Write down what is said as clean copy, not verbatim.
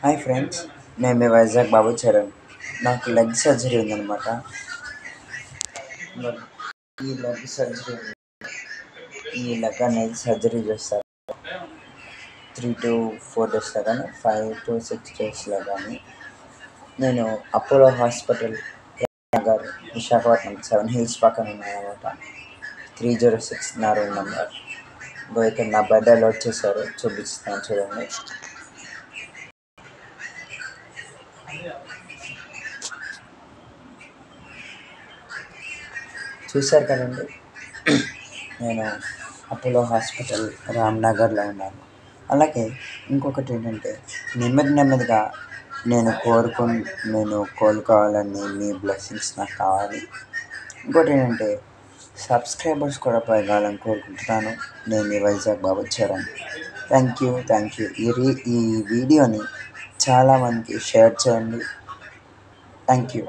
Hi friends, నేను మీ వైజాగ్ బాబు చరణ్. నాకు లెగ్ సర్జరీ ఉందన్నమాట. ఈ లెగ్ సర్జరీ ఈ లెగ్ అనేది సర్జరీ చేస్తారు 3 to 4 days కానీ 5 to 6 daysలో కానీ. నేను Apollo hospital Nagar Visakhapatnam 7 hills పక్కన ఉన్నానమాట. 306 నా రూమ్ నెంబర్. ఇక్కడ నా బెడ్ అలౌట్ చేశారు, చూపిస్తాను చూడండి. చూశారు కదండి, నేను అపోలో హాస్పిటల్ రామ్నగర్లో ఉన్నాను. అలాగే ఇంకొకటి ఏంటంటే, నెమ్మదిగా నేను కోలుకోవాలని మీ బ్లెస్సింగ్స్ నాకు కావాలి. ఇంకోటి ఏంటంటే, సబ్స్క్రైబర్స్ కూడా పెరగాలని కోరుకుంటున్నాను. నేను మీ వైజాగ్ బాబు చరణ్. Thank you. ఈ వీడియోని చాలామందికి షేర్ చేయండి. Thank you.